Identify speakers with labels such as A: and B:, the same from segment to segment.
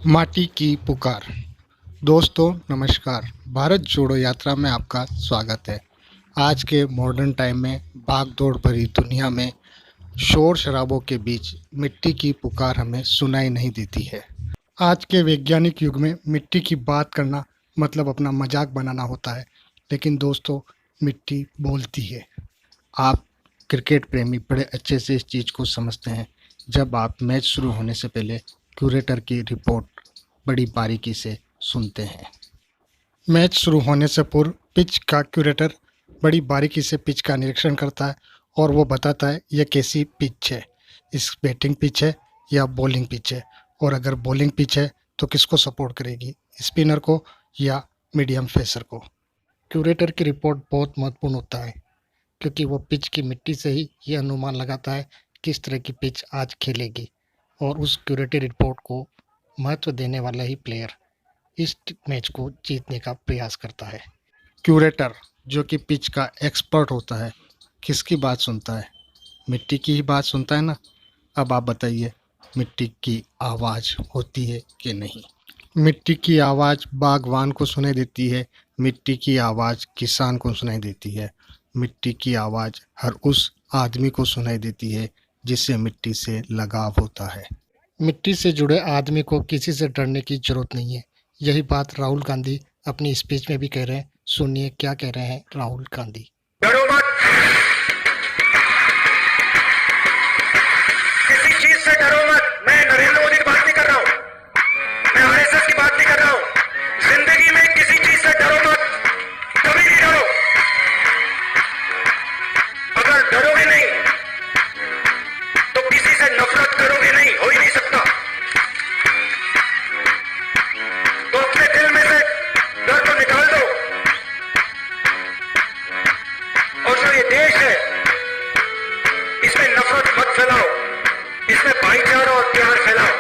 A: माटी की पुकार। दोस्तों नमस्कार। भारत जोड़ो यात्रा में आपका स्वागत है। आज के मॉडर्न टाइम में भाग दौड़ भरी दुनिया में शोर शराबों के बीच मिट्टी की पुकार हमें सुनाई नहीं देती है। आज के वैज्ञानिक युग में मिट्टी की बात करना मतलब अपना मजाक बनाना होता है, लेकिन दोस्तों मिट्टी बोलती है। आप क्रिकेट प्रेमी बड़े अच्छे से इस चीज़ को समझते हैं। जब आप मैच शुरू होने से पहले क्यूरेटर की रिपोर्ट बड़ी बारीकी से सुनते हैं। मैच शुरू होने से पूर्व पिच का क्यूरेटर बड़ी बारीकी से पिच का निरीक्षण करता है और वो बताता है यह कैसी पिच है, इस बैटिंग पिच है या बॉलिंग पिच है, और अगर बॉलिंग पिच है तो किसको सपोर्ट करेगी, स्पिनर को या मीडियम फेसर को। क्यूरेटर की रिपोर्ट बहुत महत्वपूर्ण होता है क्योंकि वो पिच की मिट्टी से ही ये अनुमान लगाता है किस तरह की पिच आज खेलेगी, और उस क्यूरेटिव रिपोर्ट को महत्व देने वाला ही प्लेयर इस मैच को जीतने का प्रयास करता है। क्यूरेटर जो कि पिच का एक्सपर्ट होता है, किसकी बात सुनता है? मिट्टी की ही बात सुनता है ना। अब आप बताइए, मिट्टी की आवाज़ होती है कि नहीं? मिट्टी की आवाज़ बागवान को सुनाई देती है, मिट्टी की आवाज़ किसान को सुनाई देती है, मिट्टी की आवाज़ हर उस आदमी को सुनाई देती है जिससे मिट्टी से लगाव होता है। मिट्टी से जुड़े आदमी को किसी से डरने की जरूरत नहीं है। यही बात राहुल गांधी अपनी स्पीच में भी कह रहे हैं। सुनिए क्या कह रहे हैं राहुल गांधी।
B: डरो मत, किसी चीज से डरो मत। मैं नरेंद्र मोदी की बात नहीं कर रहा हूं, मैं आरएसएस की बात नहीं कर रहा हूं। जिंदगी में किसी चीज से डरो मत, कभी नहीं डरो। अगर डरोगे नहीं तो किसी से नफरत करोगे नहीं, हो ही नहीं सकता। तो अपने दिल में से डर को निकाल दो, और जो ये देश है इसमें नफरत मत फैलाओ, इसमें भाईचारा और प्यार फैलाओ।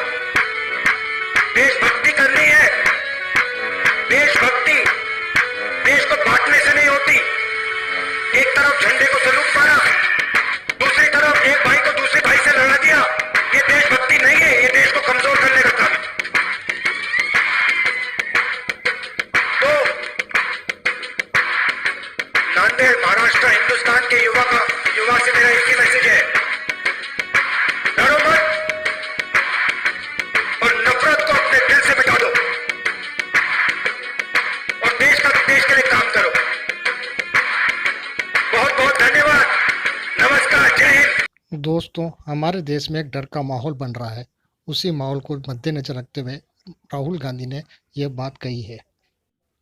B: देशभक्ति करनी है। देशभक्ति देश को बांटने से नहीं होती। एक तरफ झंडे को सलूट मारा, दूसरी तरफ एक भाई को दूसरे भाई से लड़ा दिया, ये देशभक्ति नहीं है, ये देश को कमजोर करने का काम है। तो नांदेड़ महाराष्ट्र हिंदुस्तान के युवा से मेरा एक ही मैसेज है, डरो मत और नफरत को अपने दिल से मिटा दो, और देश के लिए काम करो। बहुत बहुत धन्यवाद, नमस्कार, जय हिंद।
A: दोस्तों हमारे देश में एक डर का माहौल बन रहा है। उसी माहौल को मद्देनजर रखते हुए राहुल गांधी ने यह बात कही है।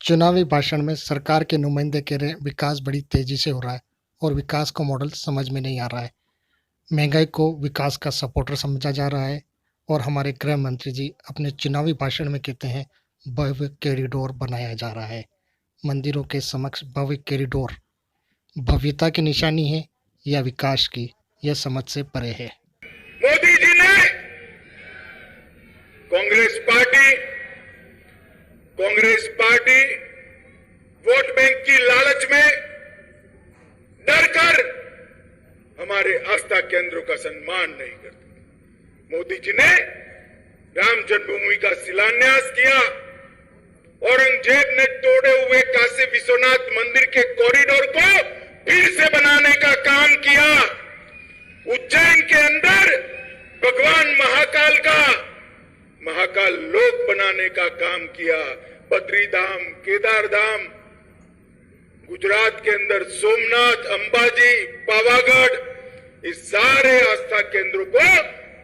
A: चुनावी भाषण में सरकार के नुमाइंदे कह रहे विकास बड़ी तेजी से हो रहा है और विकास का मॉडल समझ में नहीं आ रहा है। महंगाई को विकास का सपोर्टर समझा जा रहा है, और हमारे गृह मंत्री जी अपने चुनावी भाषण में कहते हैं भव्य कॉरिडोर बनाया जा रहा है। मंदिरों के समक्ष भव्य कॉरिडोर भव्यता की निशानी है या विकास की, यह समझ से परे है।
B: मोदी जी ने कांग्रेस पार्टी वोट बैंक की लालच में डरकर हमारे आस्था केंद्रों का सम्मान नहीं करती। मोदी जी ने राम जन्मभूमि का शिलान्यास किया, औरंगजेब ने तोड़े हुए काशी विश्वनाथ मंदिर के कॉरिडोर को फिर से बनाने का काम किया। उज्जैन के अंदर भगवान महाकाल लोक बनाने का काम किया। बद्री धाम, केदार धाम, गुजरात के अंदर सोमनाथ, अंबाजी, पावागढ़, इस सारे आस्था केंद्रों को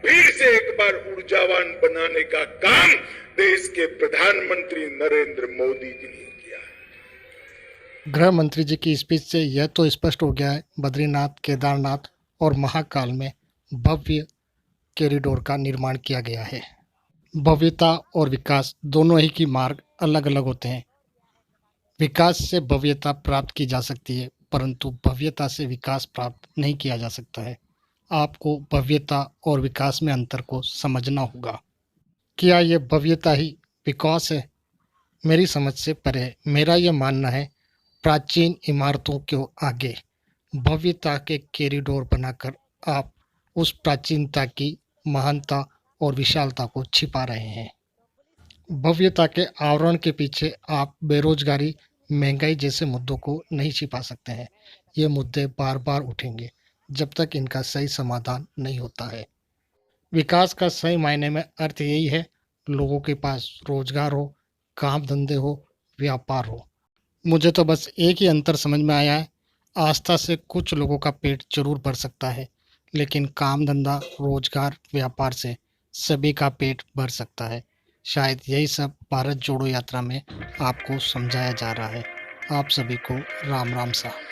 B: फिर से एक बार ऊर्जावान बनाने का काम देश के प्रधानमंत्री नरेंद्र मोदी जी ने किया।
A: गृह मंत्री जी की स्पीच से यह तो स्पष्ट हो गया है, बद्रीनाथ, केदारनाथ और महाकाल में भव्य कॉरिडोर का निर्माण किया गया है। भव्यता और विकास दोनों ही की मार्ग अलग अलग होते हैं। विकास से भव्यता प्राप्त की जा सकती है, परंतु भव्यता से विकास प्राप्त नहीं किया जा सकता है। आपको भव्यता और विकास में अंतर को समझना होगा। क्या यह भव्यता ही विकास है? मेरी समझ से परे है। मेरा यह मानना है, प्राचीन इमारतों के आगे भव्यता के कॉरिडोर बनाकर आप उस प्राचीनता की महानता और विशालता को छिपा रहे हैं। भव्यता के आवरण के पीछे आप बेरोजगारी, महंगाई जैसे मुद्दों को नहीं छिपा सकते हैं। ये मुद्दे बार-बार उठेंगे जब तक इनका सही समाधान नहीं होता है। विकास का सही मायने में अर्थ यही है, लोगों के पास रोजगार हो, काम-धंधे हो, व्यापार हो। मुझे तो बस एक ही अंतर समझ में आया है, आस्था से कुछ लोगों का पेट ज़रूर भर सकता है, लेकिन काम-धंधा, रोजगार, व्यापार से सभी का पेट भर सकता है। शायद यही सब भारत जोड़ो यात्रा में आपको समझाया जा रहा है। आप सभी को राम राम सा।